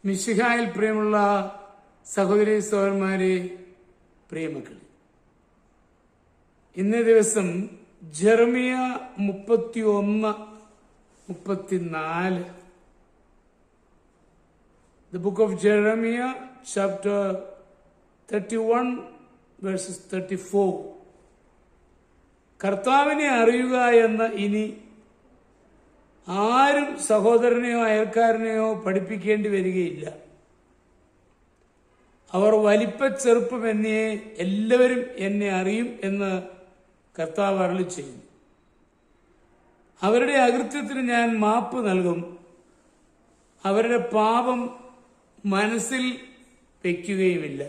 മിശിഹായിൽ പ്രിയമുള്ള സഹോദരി സഹോദരന്മാരെ, പ്രിയമക്കളെ, ഇന്നേ ദിവസം Jeremiah 31-34, the book of Jeremiah chapter 31 verses 34. കർത്താവിനെ അറിയുക എന്ന് ഇനി ആരും സഹോദരനെയോ അയൽക്കാരനെയോ പഠിപ്പിക്കേണ്ടി വരികയില്ല. അവർ വലിപ്പ ചെറുപ്പമെന്നേ എല്ലാവരും എന്നെ അറിയും എന്ന് കർത്താവ് അരുളി ചെയ്യും. അവരുടെ അകൃത്യത്തിന് ഞാൻ മാപ്പ് നൽകും, അവരുടെ പാപം മനസ്സിൽ വയ്ക്കുകയുമില്ല.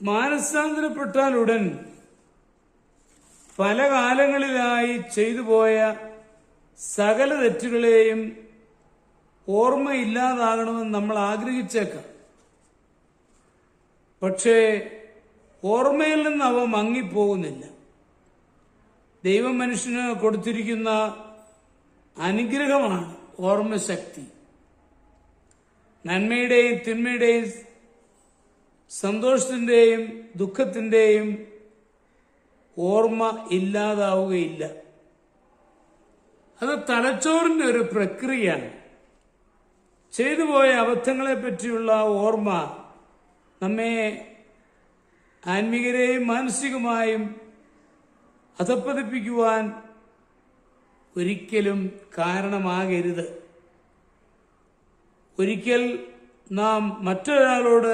മാനസാന്തരപ്പെട്ടാൽ ഉടൻ പല കാലങ്ങളിലായി ചെയ്തു പോയ സകല തെറ്റുകളെയും ഓർമ്മയില്ലാതാകണമെന്ന് നമ്മൾ ആഗ്രഹിച്ചേക്കാം. പക്ഷേ ഓർമ്മയിൽ നിന്ന് അവ മങ്ങിപ്പോകുന്നില്ല. ദൈവം മനുഷ്യന് കൊടുത്തിരിക്കുന്ന അനുഗ്രഹമാണ് ഓർമ്മശക്തി. നന്മയുടെയും തിന്മയുടെയും സന്തോഷത്തിന്റെയും ദുഃഖത്തിന്റെയും ഓർമ്മ ഇല്ലാതാവുകയില്ല. അത് തലച്ചോറിന്റെ ഒരു പ്രക്രിയയാണ്. ചെയ്തുപോയ അബദ്ധങ്ങളെ പറ്റിയുള്ള ഓർമ്മ നമ്മെ ആത്മീകരെയും മാനസികമായും അധപ്പതിപ്പിക്കുവാൻ ഒരിക്കലും കാരണമാകരുത്. ഒരിക്കൽ നാം മറ്റൊരാളോട്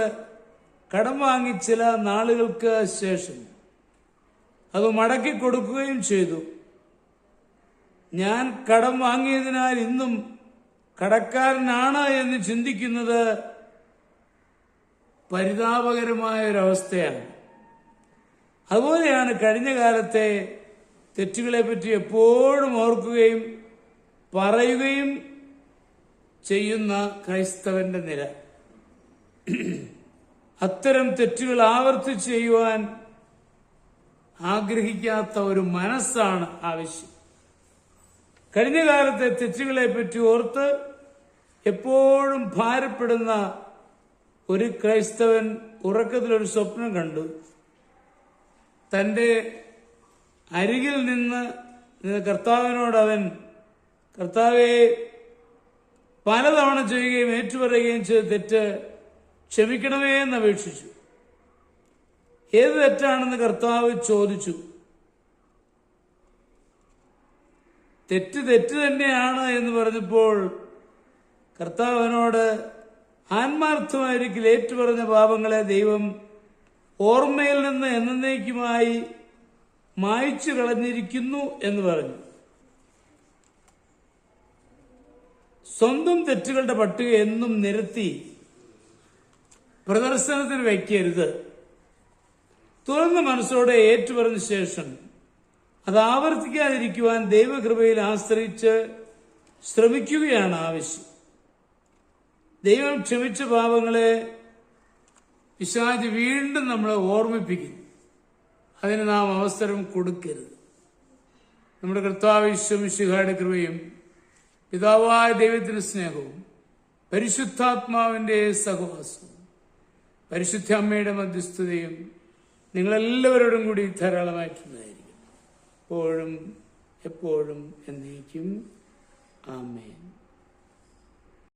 കടം വാങ്ങി ചില നാളുകൾക്ക് ശേഷം അത് മടക്കി കൊടുക്കുകയും ചെയ്തു. ഞാൻ കടം വാങ്ങിയതിനാൽ ഇന്നും കടക്കാരനാണ് എന്ന് ചിന്തിക്കുന്നത് പരിതാപകരമായ ഒരവസ്ഥയാണ്. അതുപോലെയാണ് കഴിഞ്ഞ കാലത്തെ തെറ്റുകളെ പറ്റി എപ്പോഴും ഓർക്കുകയും പറയുകയും ചെയ്യുന്ന ക്രൈസ്തവന്റെ നില. അത്തരം തെറ്റുകൾ ആവർത്തിച്ച് ചെയ്യുവാൻ ആഗ്രഹിക്കാത്ത ഒരു മനസ്സാണ് ആവശ്യം. കഴിഞ്ഞ കാലത്തെ തെറ്റുകളെ പറ്റി ഓർത്ത് എപ്പോഴും ഭാരപ്പെടുന്ന ഒരു ക്രൈസ്തവൻ ഉറക്കത്തിലൊരു സ്വപ്നം കണ്ടു. തന്റെ അരികിൽ നിന്ന് കർത്താവിനോട് അവൻ കർത്താവെ പലതവണ ചെയ്യുകയും ഏറ്റുപറയുകയും ചെയ്ത് തെറ്റ് ക്ഷമിക്കണമേ എന്ന് അപേക്ഷിച്ചു. ഏത് തെറ്റാണെന്ന് കർത്താവ് ചോദിച്ചു. തെറ്റ് തന്നെയാണ് എന്ന് പറഞ്ഞപ്പോൾ കർത്താവ് അവനോട് ആത്മാർത്ഥമായിരിക്കും ഏറ്റുപറഞ്ഞ പാപങ്ങളെ ദൈവം ഓർമ്മയിൽ നിന്ന് എന്നേക്കുമായി മായ്ച്ചു കളഞ്ഞിരിക്കുന്നു എന്ന് പറഞ്ഞു. സ്വന്തം തെറ്റുകളുടെ പട്ടിക എന്നും നിരത്തി പ്രദർശനത്തിന് വയ്ക്കരുത്. തുറന്ന മനസ്സോടെ ഏറ്റുപറഞ്ഞ ശേഷം അത് ആവർത്തിക്കാതിരിക്കുവാൻ ദൈവകൃപയിൽ ആശ്രയിച്ച് ശ്രമിക്കുകയാണ് ആവശ്യം. ദൈവം ക്ഷമിച്ച പാപങ്ങളെ പിശാച് വീണ്ടും നമ്മളെ ഓർമ്മിപ്പിക്കുന്നു. അതിന് നാം അവസരം കൊടുക്കരുത്. നമ്മുടെ കർത്താവ് യേശു മിശിഹായുടെ കൃപയും പിതാവായ ദൈവത്തിന്റെ സ്നേഹവും പരിശുദ്ധാത്മാവിന്റെ സഹവാസവും പരിശുദ്ധ അമ്മയുടെ മധ്യസ്ഥതയും നിങ്ങളെല്ലാവരോടും കൂടി ധാരാളമായിട്ടുണ്ടായിരിക്കും, എപ്പോഴും എപ്പോഴും എന്നേക്കും. ആമേൻ.